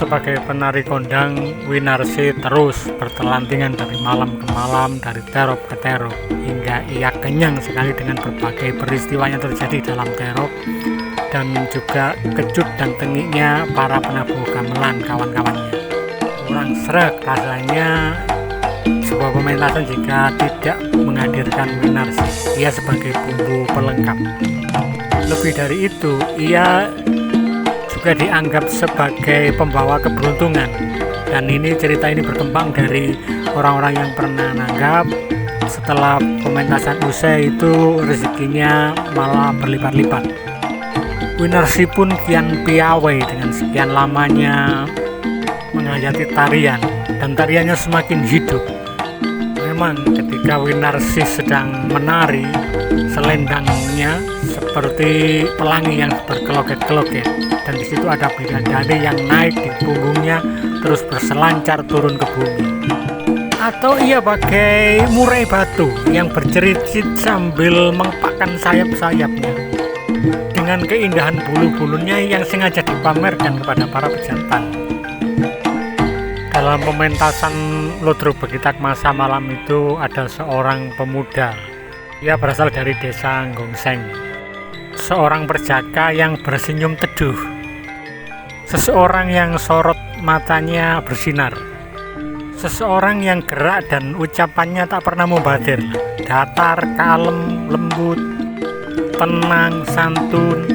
sebagai penari kondang, Winarsi terus bertelantingan dari malam ke malam, dari terop ke terop, hingga ia kenyang sekali dengan berbagai peristiwa yang terjadi dalam terop, dan juga kecut dan tengiknya para penabuh gamelan kawan-kawannya. Kurang sreg rasanya sebuah pementasan jika tidak menghadirkan Winarsi. Ia sebagai bumbu pelengkap. Lebih dari itu, ia juga dianggap sebagai pembawa keberuntungan, dan cerita ini berkembang dari orang-orang yang pernah nanggap setelah pementasan usai itu rezekinya malah berlipat-lipat. Winarsi pun kian piawai dengan sekian lamanya menghayati tarian, dan tariannya semakin hidup. Memang ketika Winarsi sedang menari, selendangnya seperti pelangi yang berkeloket-keloket, dan di situ ada bidadari yang naik di punggungnya terus berselancar turun ke bumi. Atau ia bagai murai batu yang bercerit-cerit sambil mengepakkan sayap-sayapnya dengan keindahan bulu-bulunya yang sengaja dipamerkan kepada para pejantan. Dalam pementasan Ludruk Begitak masa malam itu ada seorang pemuda. Ia berasal dari desa Gongseng. Seorang perjaka yang bersenyum teduh. Seseorang yang sorot matanya bersinar. Seseorang yang gerak dan ucapannya tak pernah mubadir. Datar, kalem, lembut, tenang, santun.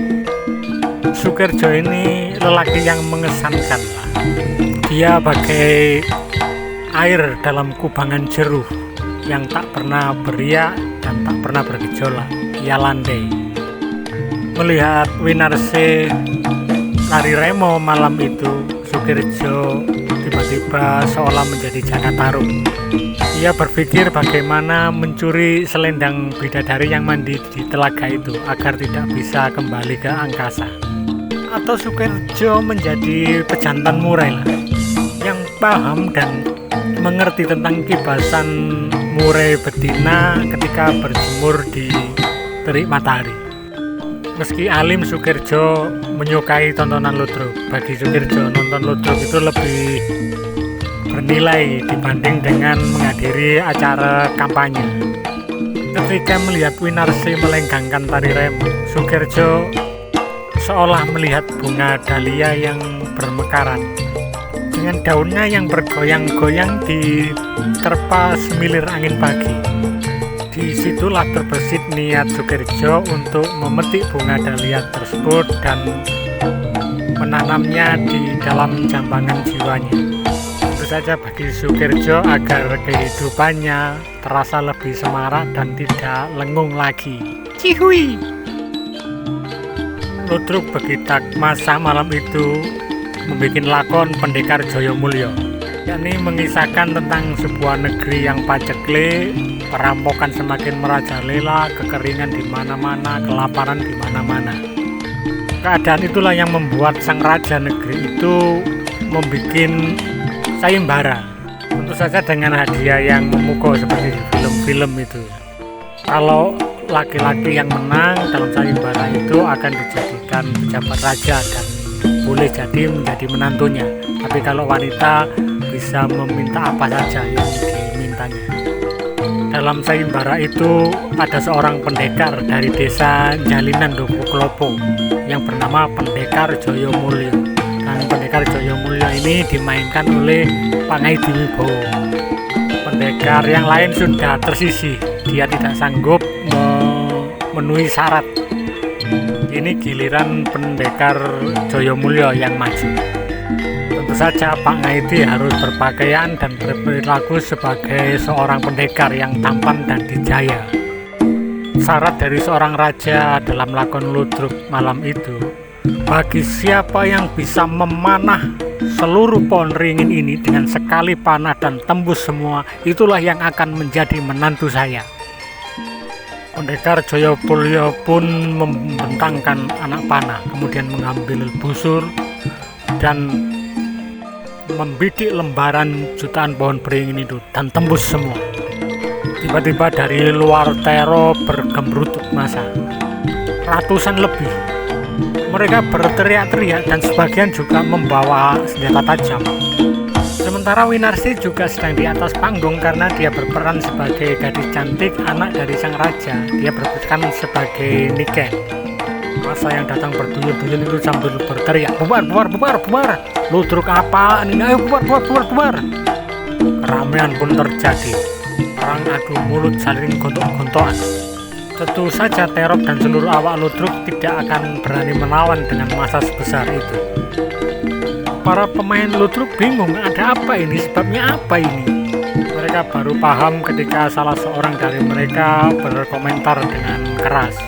Sukirjo ini lelaki yang mengesankan. Dia bagai air dalam kubangan jeruh yang tak pernah beriak dan tak pernah bergejolak. Ia landai. Melihat Winarsi lari remo malam itu, Sukirjo tiba-tiba seolah menjadi jaka tarung. Ia berpikir bagaimana mencuri selendang bidadari yang mandi di telaga itu agar tidak bisa kembali ke angkasa. Atau Sukirjo menjadi pejantan murai yang paham dan mengerti tentang kibasan murai betina ketika berjemur di terik matahari. Meski alim, Sukirjo menyukai tontonan Ludruk. Bagi Sukirjo, nonton Ludruk itu lebih bernilai dibanding dengan menghadiri acara kampanye. Ketika melihat Winarsi melenggangkan tari remo, Sukirjo seolah melihat bunga dahlia yang bermekaran dengan daunnya yang bergoyang-goyang diterpa semilir angin pagi. Disitulah terbesit niat Sukirjo untuk memetik bunga dahlia tersebut dan menanamnya di dalam jambangan jiwanya. Tentu saja bagi Sukirjo agar kehidupannya terasa lebih semarak dan tidak lengung lagi. Cihui! Ludruk Begitak masa malam itu membuat lakon Pendekar Jayamulya, yakni mengisahkan tentang sebuah negeri yang paceklik, perampokan semakin merajalela, kekeringan di mana-mana, kelaparan di mana-mana. Keadaan itulah yang membuat sang raja negeri itu membuat sayembara. Tentu saja dengan hadiah yang memukau seperti di film-film itu. Kalau laki-laki yang menang dalam sayembara itu akan dijadikan pejabat raja dan boleh jadi menjadi menantunya. Tapi kalau wanita bisa meminta apa saja yang dimintanya. Dalam sayembara itu ada seorang pendekar dari desa Jalinan Dokuklopo yang bernama Pendekar Jayamulya. Dan Pendekar Jayamulya ini dimainkan oleh Pangai Diwibowo. Pendekar yang lain sudah tersisih, dia tidak sanggup memenuhi syarat. Ini giliran Pendekar Jayamulya yang maju. Tentu saja Pak Ngaiti harus berpakaian dan berperilaku sebagai seorang pendekar yang tampan dan dijaya. Syarat dari seorang raja dalam lakon Ludruk malam itu, bagi siapa yang bisa memanah seluruh pohon ringin ini dengan sekali panah dan tembus semua, itulah yang akan menjadi menantu saya. Pendekar Jayamulya pun membentangkan anak panah, kemudian mengambil busur dan membidik lembaran jutaan pohon beringin itu dan tembus semua. Tiba-tiba dari luar tero bergembrut massa, ratusan lebih Mereka berteriak-teriak dan sebagian juga membawa senjata tajam. Sementara Winarsi juga sedang di atas panggung karena dia berperan sebagai gadis cantik, anak dari sang raja. Dia berperan sebagai Niken. Masa yang datang berduyun-duyun itu sambil berteriak, bubar, bubar, bubar, bubar. Ludruk apaan ini? Ayo bubar, bubar, bubar, bubar. Keramaian pun terjadi. Perang adu mulut saling gontok-gontokan. Tentu saja Terop dan seluruh awak Ludruk tidak akan berani melawan dengan massa sebesar itu. Para pemain Ludruk bingung, ada apa ini, sebabnya apa ini? Mereka baru paham ketika salah seorang dari mereka berkomentar dengan keras.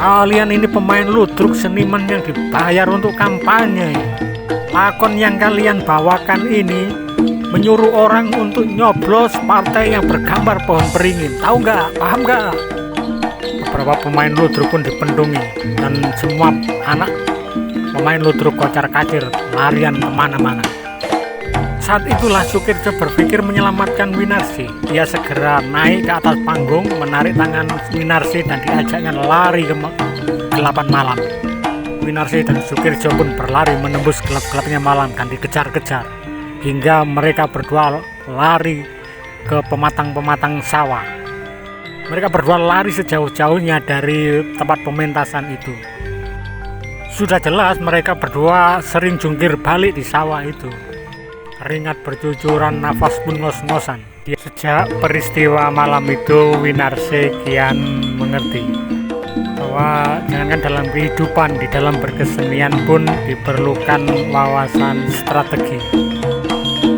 Kalian ini pemain Ludruk, seniman yang dibayar untuk kampanye. Lakon yang kalian bawakan ini menyuruh orang untuk nyoblos partai yang bergambar pohon beringin. Tahu nggak? Paham nggak? Beberapa pemain Ludruk pun dipendungi dan semua anak pemain Ludruk kocar-kacir larian kemana-mana. Saat itulah Sukirjo berpikir menyelamatkan Winarsi. Dia segera naik ke atas panggung, menarik tangan Winarsi dan diajaknya lari ke gelapan malam. Winarsi dan Sukirjo pun berlari menembus gelap-gelapnya malam dan dikejar-kejar hingga mereka berdua lari ke pematang-pematang sawah. Mereka berdua lari sejauh-jauhnya dari tempat pementasan itu. Sudah jelas mereka berdua sering jungkir balik di sawah itu. Keringat bercucuran, nafas pun ngos-ngosan. Sejak peristiwa malam itu, Winarsi kian mengerti bahwa jangankan dalam kehidupan, di dalam berkesenian pun diperlukan wawasan strategi.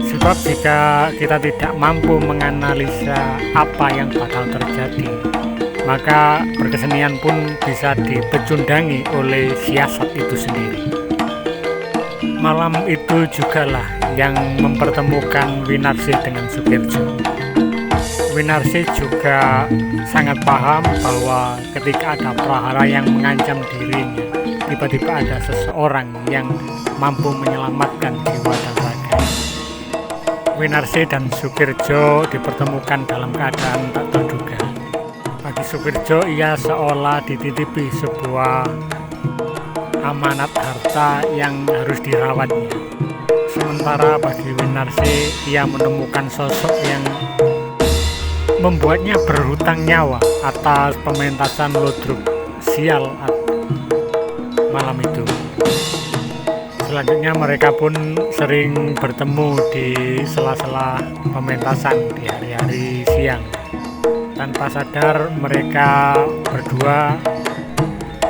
Sebab jika kita tidak mampu menganalisa apa yang bakal terjadi, maka berkesenian pun bisa dipecundangi oleh siasat itu sendiri. Malam itu jugalah yang mempertemukan Winarsi dengan Sukirjo. Winarsi juga sangat paham bahwa ketika ada prahara yang mengancam dirinya, tiba-tiba ada seseorang yang mampu menyelamatkan jiwa dan raga. Winarsi dan Sukirjo dipertemukan dalam keadaan tak terduga. Bagi Sukirjo, ia seolah dititipi sebuah amanat harta yang harus dirawatnya. Sementara bagi Winarsi, ia menemukan sosok yang membuatnya berhutang nyawa atas pementasan Ludruk sial malam itu. Selanjutnya mereka pun sering bertemu di sela-sela pementasan di hari-hari siang. Tanpa sadar mereka berdua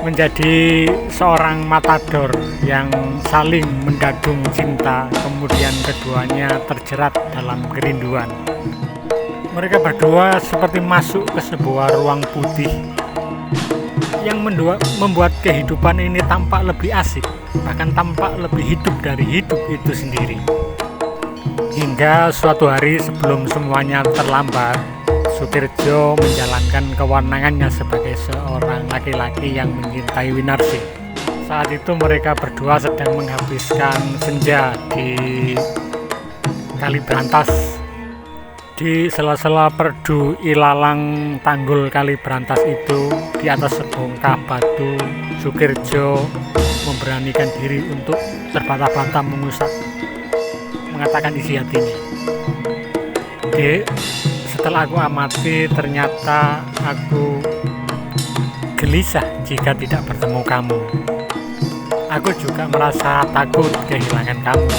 menjadi seorang matador yang saling mendadung cinta, kemudian keduanya terjerat dalam kerinduan. Mereka berdua seperti masuk ke sebuah ruang putih yang membuat kehidupan ini tampak lebih asik, bahkan tampak lebih hidup dari hidup itu sendiri. Hingga suatu hari sebelum semuanya terlambat, Sukirjo menjalankan kewenangannya sebagai seorang laki-laki yang mencintai Winarsi. Saat itu mereka berdua sedang menghabiskan senja di Kalibrantas. Di sela-sela perdu ilalang tanggul Kalibrantas itu, di atas sebongkah batu, Sukirjo memberanikan diri untuk terbata-bata mengatakan isi hatinya. Dek, setelah aku amati, ternyata aku gelisah jika tidak bertemu kamu. Aku juga merasa takut kehilangan kamu.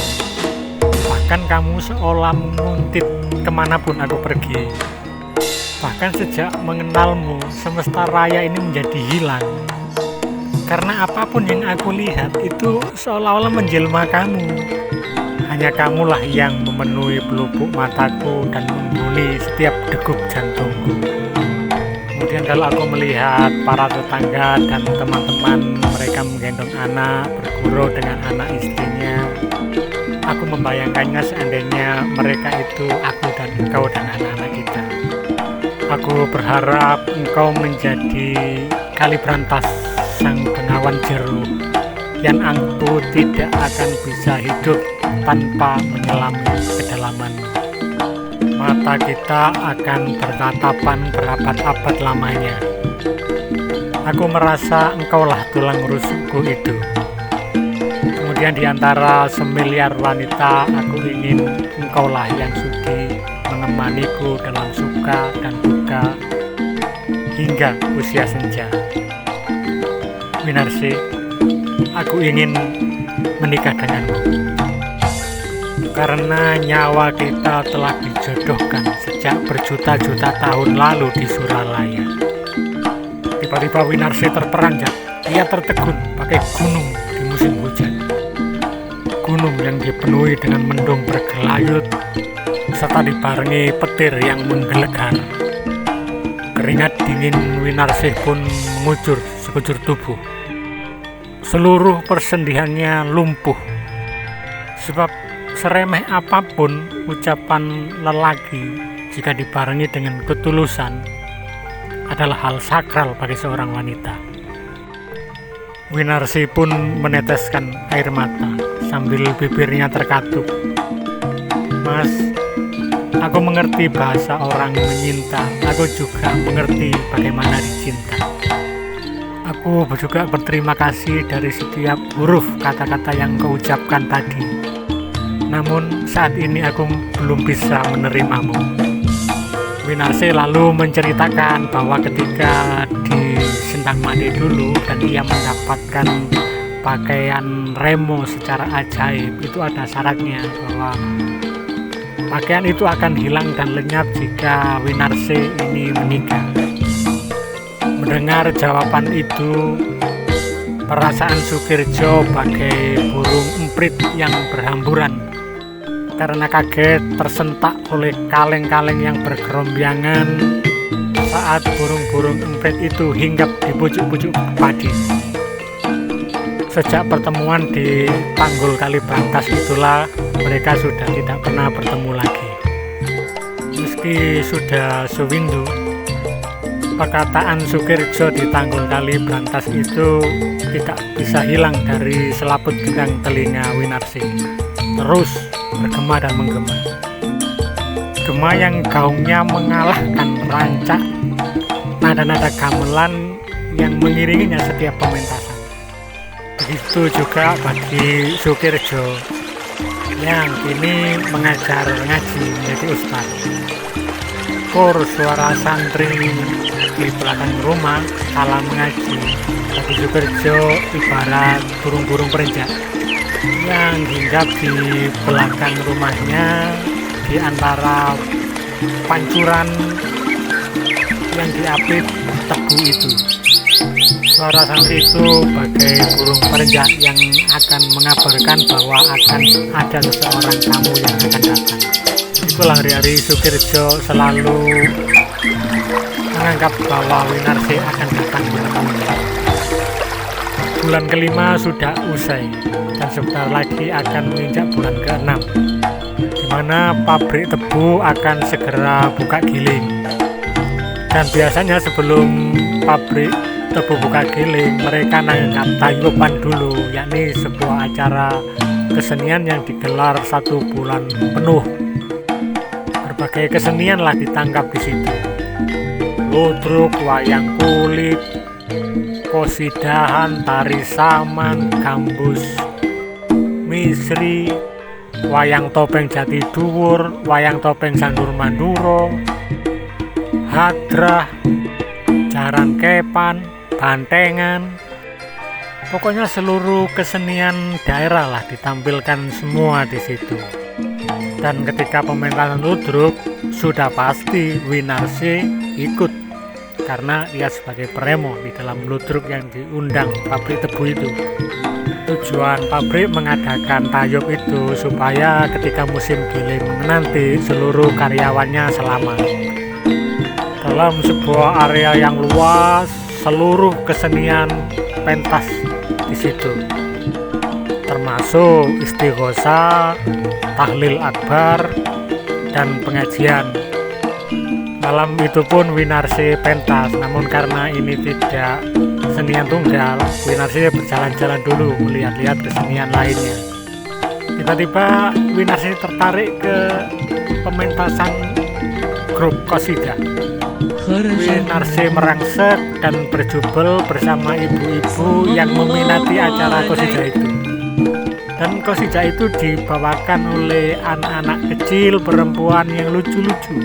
Bahkan kamu seolah menguntit kemanapun aku pergi. Bahkan sejak mengenalmu, semesta raya ini menjadi hilang. Karena apapun yang aku lihat itu seolah-olah menjelma kamu. Hanya kamulah yang memenuhi pelupuk mataku dan menghuni setiap degup jantungku. Kemudian kalau aku melihat para tetangga dan teman-teman mereka menggendong anak, bergurau dengan anak istrinya, aku membayangkannya seandainya mereka itu aku dan engkau dan anak-anak kita. Aku berharap engkau menjadi Kalibrantas, sang bengawan jeruk, yang aku tidak akan bisa hidup tanpa menyelami kedalaman. Mata kita akan bertatapan berabad-abad lamanya. Aku merasa engkaulah tulang rusukku itu. Kemudian di antara semiliar wanita, aku ingin engkaulah yang sudi menemaniku dalam suka dan duka hingga usia senja. Winarsi, aku ingin menikah denganmu. Karena nyawa kita telah dijodohkan sejak berjuta-juta tahun lalu di Suralaya. Tiba-tiba Winarsi terperanjat. Ia tertegun pakai gunung di musim hujan. Gunung yang dipenuhi dengan mendung bergelayut serta dibarengi petir yang menggelegar. Keringat dingin Winarsi pun mengucur sekujur tubuh. Seluruh persendiannya lumpuh. Sebab seremeh apapun ucapan lelaki jika dibarengi dengan ketulusan adalah hal sakral bagi seorang wanita. Winarsi pun meneteskan air mata sambil bibirnya terkatup. Mas, aku mengerti bahasa orang menyinta. Aku juga mengerti bagaimana dicinta. Aku juga berterima kasih dari setiap huruf kata-kata yang kau ucapkan tadi. Namun saat ini aku belum bisa menerimamu. Winarsi lalu menceritakan bahwa ketika di Sendang Mandi dulu dan ia mendapatkan pakaian remo secara ajaib, itu ada syaratnya bahwa pakaian itu akan hilang dan lenyap jika Winarsi ini menikah. Mendengar jawaban itu, perasaan Sukirjo bagai burung emprit yang berhamburan karena kaget tersentak oleh kaleng-kaleng yang bergerombyangan saat burung-burung emprit itu hinggap di pucuk-pucuk padi. Sejak pertemuan di Tanggul Kalibrantas itulah mereka sudah tidak pernah bertemu lagi. Meski sudah sewindu, perkataan Sukirjo di Tanggul Kalibrantas itu tidak bisa hilang dari selaput gendang telinga Winarsi. Terus bergema dan menggema. Gema yang gaungnya mengalahkan rancak nada-nada gamelan yang mengiringinya setiap pementasan. Begitu juga bagi Sukirjo yang kini mengajar ngaji menjadi ustaz. Kor suara santri di belakang rumah kala mengaji bagi Sukirjo ibarat burung-burung perenjak yang hinggap di belakang rumahnya di antara pancuran yang diapit tebu itu. Suara santri itu bagai burung perenjak yang akan mengabarkan bahwa akan ada seseorang tamu yang akan datang. Itulah hari-hari Sukirjo selalu menganggap bahwa Winarsi akan datang menemuinya. Bulan kelima sudah usai dan sebentar lagi akan menginjak bulan ke-6, di mana pabrik tebu akan segera buka giling. Dan biasanya sebelum pabrik tebu buka giling, mereka nanggap tayuban dulu, yakni sebuah acara kesenian yang digelar 1 bulan penuh. Berbagai kesenianlah ditangkap di situ. Ludruk, wayang kulit, kosidahan, tari saman, gambus, misri, wayang topeng jati dhuwur, wayang topeng sandur manduro, hadrah, jaran kepan, bantengan. Pokoknya seluruh kesenian daerah lah ditampilkan semua di situ. Dan ketika pementasan ludruk sudah pasti Winarsi ikut karena ia sebagai peremo di dalam ludruk yang diundang pabrik tebu itu. Tujuan pabrik mengadakan tayub itu supaya ketika musim giling nanti seluruh karyawannya selamat. Dalam sebuah area yang luas, seluruh kesenian pentas di situ, termasuk istighosa, tahlil akbar, dan pengajian. Malam itu pun Winarsi pentas, namun karena ini tidak kesenian tunggal, Winarsi berjalan-jalan dulu melihat-lihat kesenian lainnya. Tiba-tiba Winarsi tertarik ke pementasan grup qasidah. Winarsi merangsek dan berjubel bersama ibu-ibu yang meminati acara qasidah itu. Dan qasidah itu dibawakan oleh anak-anak kecil perempuan yang lucu-lucu.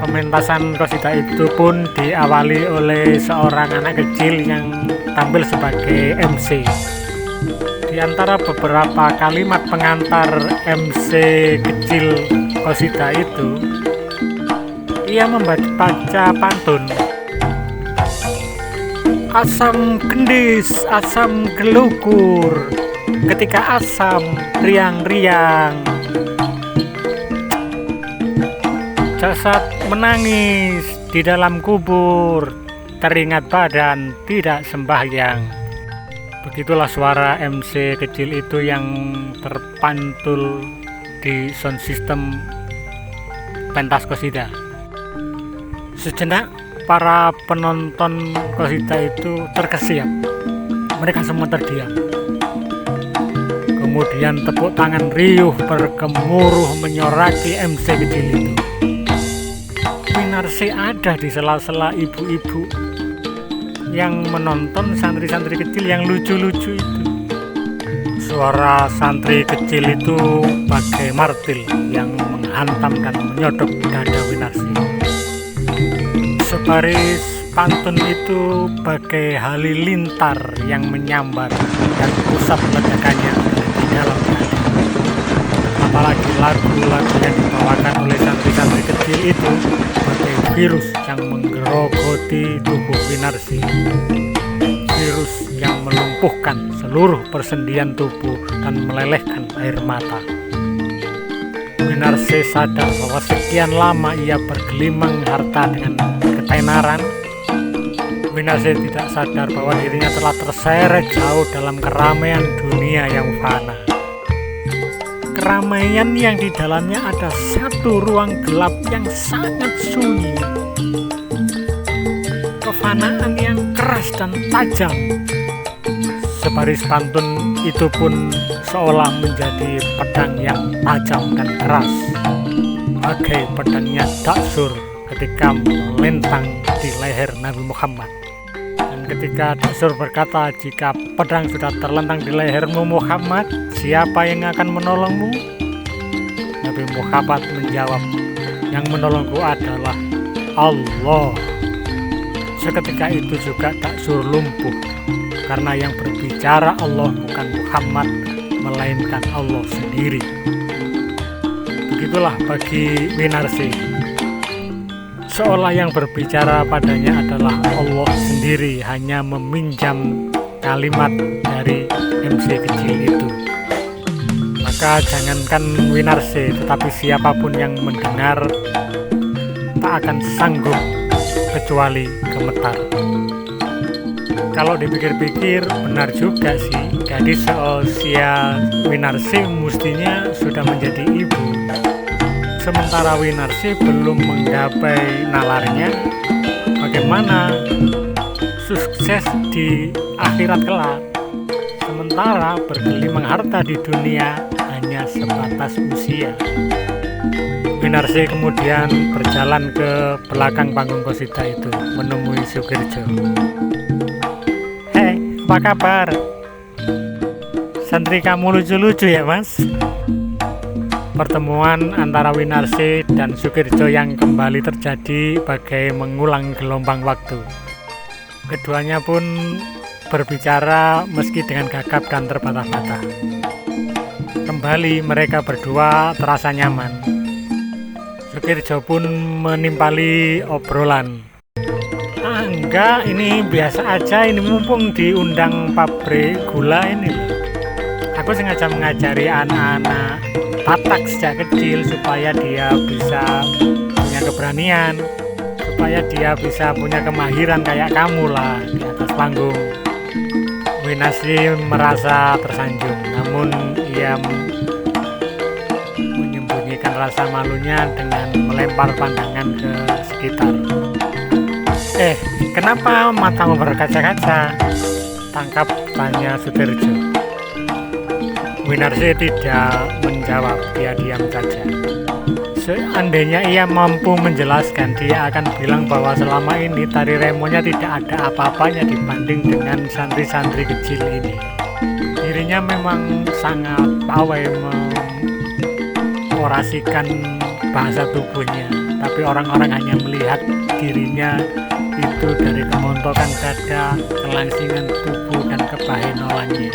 Pementasan qasidah itu pun diawali oleh seorang anak kecil yang tampil sebagai MC. Di antara beberapa kalimat pengantar MC kecil qasidah itu, ia membaca pantun. Asam gendis, asam gelugur, ketika asam riang-riang, jasad menangis di dalam kubur, teringat badan tidak sembahyang. Begitulah suara MC kecil itu yang terpantul di sound system pentas qasidah. Sejenak para penonton qasidah itu terkesiap. Mereka semua terdiam. Kemudian tepuk tangan riuh bergemuruh menyoraki MC kecil itu. Winarsi ada di sela-sela ibu-ibu yang menonton santri-santri kecil yang lucu-lucu itu. Suara santri kecil itu bagai martil yang menghantam dan menyodok dada Winarsi. Sebaris pantun itu bagai halilintar yang menyambar dan pusat ledakannya di dalam dada. Apalagi lagu-lagu yang dibawakan oleh santri-santri kecil itu sebagai virus yang menggerogoti tubuh Winarsi. Virus yang melumpuhkan seluruh persendian tubuh dan melelehkan air mata. Winarsi sadar bahwa sekian lama ia bergelimang harta dengan ketenaran. Winarsi tidak sadar bahwa dirinya telah terseret jauh dalam keramaian dunia yang fana. Keramaian yang di dalamnya ada satu ruang gelap yang sangat sunyi. Kefanaan yang keras dan tajam. Sebaris pantun itu pun seolah menjadi pedang yang tajam dan keras, bagai pedangnya Daksur ketika melintang di leher Nabi Muhammad. Dan ketika Daksur berkata, jika pedang sudah terlentang di lehermu Muhammad, siapa yang akan menolongmu? Nabi Muhammad menjawab, yang menolongku adalah Allah. Seketika itu juga Daksur lumpuh, karena yang berbicara Allah bukan Muhammad, melainkan Allah sendiri. Begitulah bagi Winarsi, seolah yang berbicara padanya adalah Allah sendiri, hanya meminjam kalimat dari MC kecil itu. Maka jangankan Winarsi, tetapi siapapun yang mendengar tak akan sanggup kecuali gemetar. Kalau dipikir-pikir benar juga sih, gadis seusia Winarsi mestinya sudah menjadi ibu. Sementara Winarsi belum menggapai nalarnya, bagaimana sukses di akhirat kelak? Sementara bergelimang harta di dunia hanya sebatas usia. Winarsi kemudian berjalan ke belakang panggung qasidah itu menemui Sukirjo. Hei, apa kabar? Santri kamu lucu-lucu ya mas? Pertemuan antara Winarsi dan Sukirjo yang kembali terjadi bagai mengulang gelombang waktu. Keduanya pun berbicara meski dengan gagap dan terbata-bata. Kembali mereka berdua terasa nyaman. Sukirjo pun menimpali obrolan. Enggak, ini biasa aja, ini mumpung diundang pabrik gula ini. Aku sengaja mengajari anak-anak Batak sejak kecil supaya dia bisa punya keberanian, supaya dia bisa punya kemahiran kayak kamu lah di atas panggung. Winarsi merasa tersanjung, namun ia menyembunyikan rasa malunya dengan melempar pandangan ke sekitar. Kenapa matamu berkaca-kaca? Tangkap tanya Sutirjo. Winarsi tidak menjawab, dia diam saja. Seandainya ia mampu menjelaskan, dia akan bilang bahwa selama ini tari remonya tidak ada apa-apanya dibanding dengan santri-santri kecil ini. Dirinya memang sangat pawai mengorasikan bahasa tubuhnya, tapi orang-orang hanya melihat dirinya itu dari kemontokan dada, kelangsingan tubuh, dan kebahenolannya.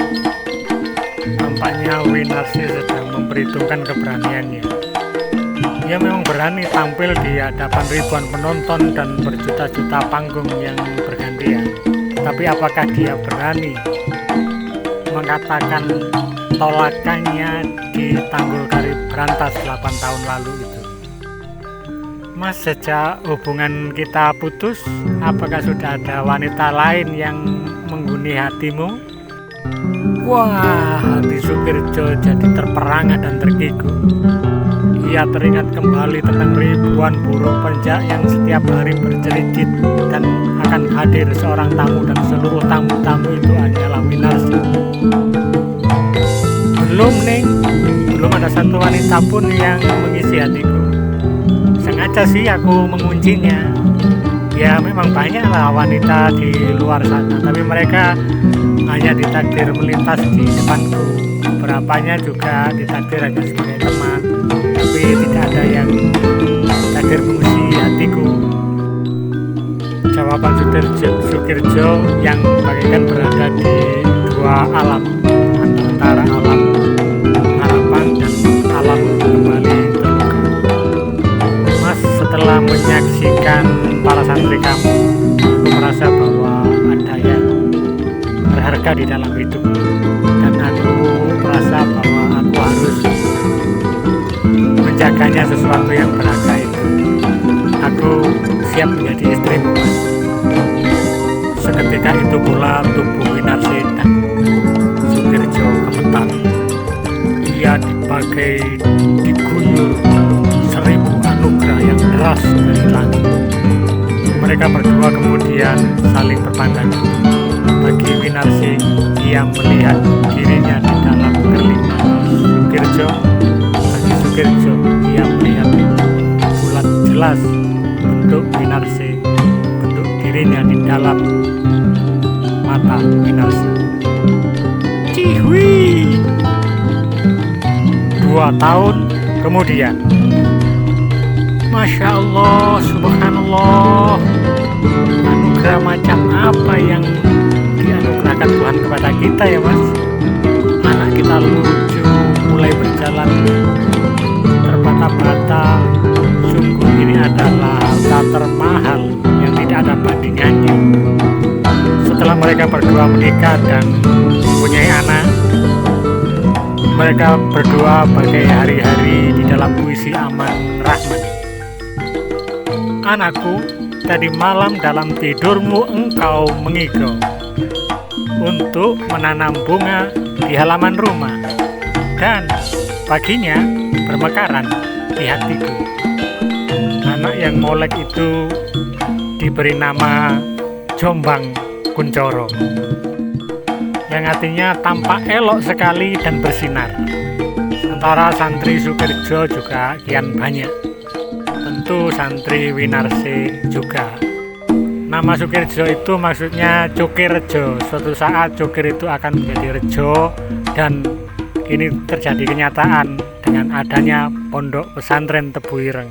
Tampaknya Winarsi sedang memperhitungkan keberaniannya. Dia memang berani tampil di hadapan ribuan penonton dan berjuta-juta panggung yang bergantian. Tapi apakah dia berani mengatakan tolakannya di Tanggul Kari Brantas 8 tahun lalu itu? Mas, sejak hubungan kita putus, apakah sudah ada wanita lain yang menghuni hatimu? Wah, hati Sukirjo jadi terperangah dan terkiku. Ia teringat kembali tentang ribuan burung penjak yang setiap hari berjelicit dan akan hadir seorang tamu, dan seluruh tamu-tamu itu hanyalah Winarsi. Belum ada satu wanita pun yang mengisi hatiku. Sengaja sih aku menguncinya. Ya memang banyaklah wanita di luar sana, tapi mereka hanya ditakdir melintas di depanku. Beberapanya juga ditakdir hanya sebagai teman, tapi tidak ada yang takdir mengisi hatiku. Jawaban Sukirjo yang bagaikan berada di dua alam, antara alam harapan dan alam kembali terluka. Mas, setelah menyaksikan para santri kamu, aku merasa bahwa ada yang berharga di dalam hidup, dan aku merasa bahwa aku harus menjaganya sesuatu yang berharga itu. Aku siap menjadi istrimu, Mas. Seketika itu pula tubuh Winarsi dan Sukirjo gemetar. Ia diguyur 1000 anugerah yang deras dari langit. Mereka berdua kemudian saling berpandangan. Bagi Winarsi, ia melihat dirinya di dalam gerlingan Sukirjo. Bagi Sukirjo, ia melihat bulat jelas bentuk Winarsi, bentuk dirinya di dalam mata Winarsi. Cihui! 2 tahun kemudian. Masya Allah, subhanallah. Anugerah macam apa yang dianugerahkan Tuhan kepada kita ya, Mas? Anak kita lucu, mulai berjalan terbata-bata. Sungguh ini adalah harta termahal yang tidak ada bandingannya. Setelah mereka berdua menikah dan mempunyai anak, mereka berdua bagai hari-hari di dalam puisi Aman Rahman. Anakku, tadi malam dalam tidurmu engkau mengigau untuk menanam bunga di halaman rumah, dan paginya bermekaran di hatiku. Anak yang molek itu diberi nama Jombang Kuncoro, yang artinya tampak elok sekali dan bersinar. Sementara santri Sukirjo juga kian banyak. Tentu santri Winarsi juga. Nama Sukirjo itu maksudnya Cukir Rejo. Suatu saat Cukir itu akan menjadi Rejo, dan ini terjadi kenyataan dengan adanya pondok pesantren Tebu Ireng.